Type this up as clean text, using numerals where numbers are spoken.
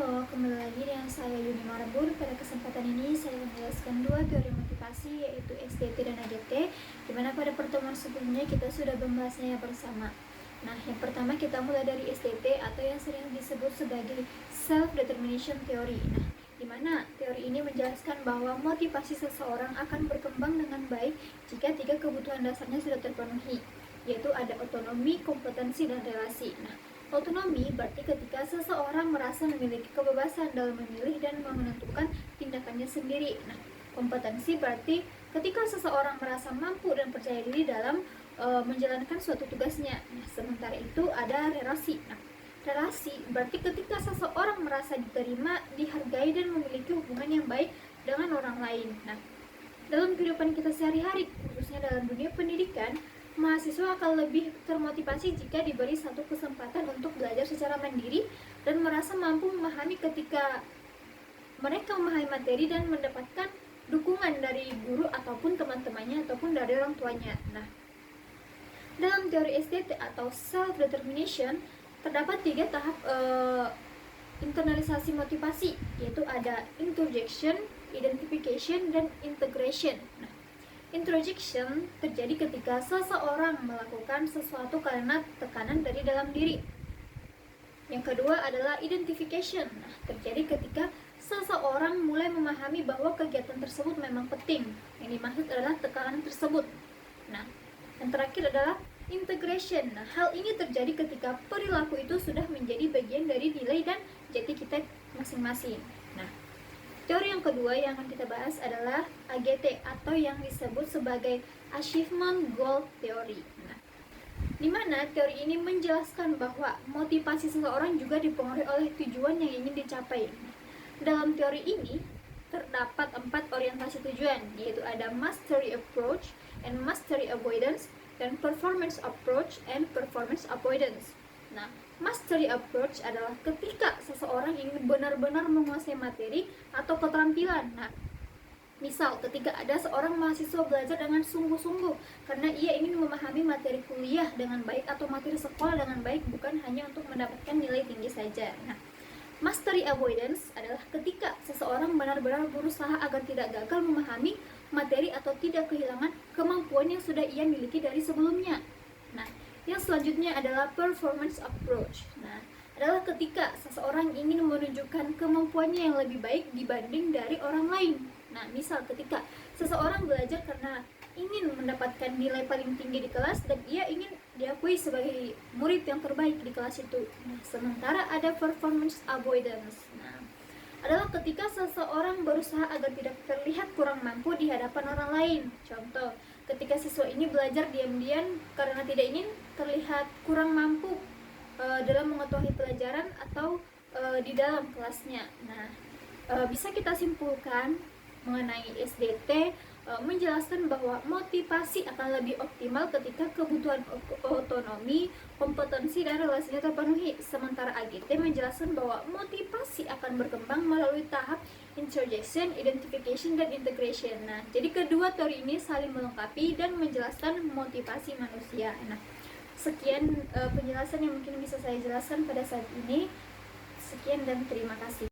Halo, kembali lagi dengan saya Yuni Marabur. Pada kesempatan ini saya menjelaskan dua teori motivasi, yaitu SDT dan AGT, dimana pada pertemuan sebelumnya kita sudah membahasnya bersama. Nah, yang pertama kita mulai dari SDT atau yang sering disebut sebagai Self-Determination Theory. Nah, dimana teori ini menjelaskan bahwa motivasi seseorang akan berkembang dengan baik jika tiga kebutuhan dasarnya sudah terpenuhi, yaitu ada otonomi, kompetensi, dan relasi. Nah, otonomi berarti ketika seseorang merasa memiliki kebebasan dalam memilih dan menentukan tindakannya sendiri. Nah, kompetensi berarti ketika seseorang merasa mampu dan percaya diri dalam menjalankan suatu tugasnya. Nah, sementara itu ada relasi. Nah, relasi berarti ketika seseorang merasa diterima, dihargai, dan memiliki hubungan yang baik dengan orang lain. Nah, dalam kehidupan kita sehari-hari, khususnya dalam dunia pendidikan, mahasiswa akan lebih termotivasi jika diberi satu kesempatan untuk belajar secara mandiri dan merasa mampu memahami ketika mereka memahami materi dan mendapatkan dukungan dari guru ataupun teman-temannya ataupun dari orang tuanya. Nah, dalam teori SDT atau self-determination terdapat tiga tahap internalisasi motivasi, yaitu ada introjection, identification, dan integration. Nah, introjection terjadi ketika seseorang melakukan sesuatu karena tekanan dari dalam diri. Yang kedua adalah identification. Nah, terjadi ketika seseorang mulai memahami bahwa kegiatan tersebut memang penting. Yang dimaksud adalah tekanan tersebut. Nah, yang terakhir adalah integration. Nah, hal ini terjadi ketika perilaku itu sudah menjadi bagian dari nilai dan jati kita masing-masing. Nah, teori yang kedua yang akan kita bahas adalah AGT atau yang disebut sebagai Achievement Goal Theory. Nah, di mana teori ini menjelaskan bahwa motivasi seseorang juga dipengaruhi oleh tujuan yang ingin dicapai. Dalam teori ini terdapat 4 orientasi tujuan, yaitu ada Mastery Approach and Mastery Avoidance, dan Performance Approach and Performance Avoidance. Nah, mastery approach adalah ketika seseorang ingin benar-benar menguasai materi atau keterampilan. Nah, misal ketika ada seorang mahasiswa belajar dengan sungguh-sungguh karena ia ingin memahami materi kuliah dengan baik atau materi sekolah dengan baik, bukan hanya untuk mendapatkan nilai tinggi saja. Nah, mastery avoidance adalah ketika seseorang benar-benar berusaha agar tidak gagal memahami materi atau tidak kehilangan kemampuan yang sudah ia miliki dari sebelumnya. Nah, yang selanjutnya adalah performance approach. Nah, adalah ketika seseorang ingin menunjukkan kemampuannya yang lebih baik dibanding dari orang lain. Nah, misal ketika seseorang belajar karena ingin mendapatkan nilai paling tinggi di kelas dan ia ingin diakui sebagai murid yang terbaik di kelas itu. Nah, sementara ada performance avoidance. Nah, adalah ketika seseorang berusaha agar tidak terlihat kurang mampu di hadapan orang lain. Contoh, ketika siswa ini belajar diam-diam karena tidak ingin terlihat kurang mampu dalam mengetahui pelajaran atau di dalam kelasnya. Nah, bisa kita simpulkan mengenai SDT menjelaskan bahwa motivasi akan lebih optimal ketika kebutuhan otonomi, kompetensi, dan relasinya terpenuhi. Sementara AGT menjelaskan bahwa motivasi akan berkembang melalui tahap introjection, identification, dan integration. Nah, jadi kedua teori ini saling melengkapi dan menjelaskan motivasi manusia. Nah, sekian penjelasan yang mungkin bisa saya jelaskan pada saat ini. Sekian dan terima kasih.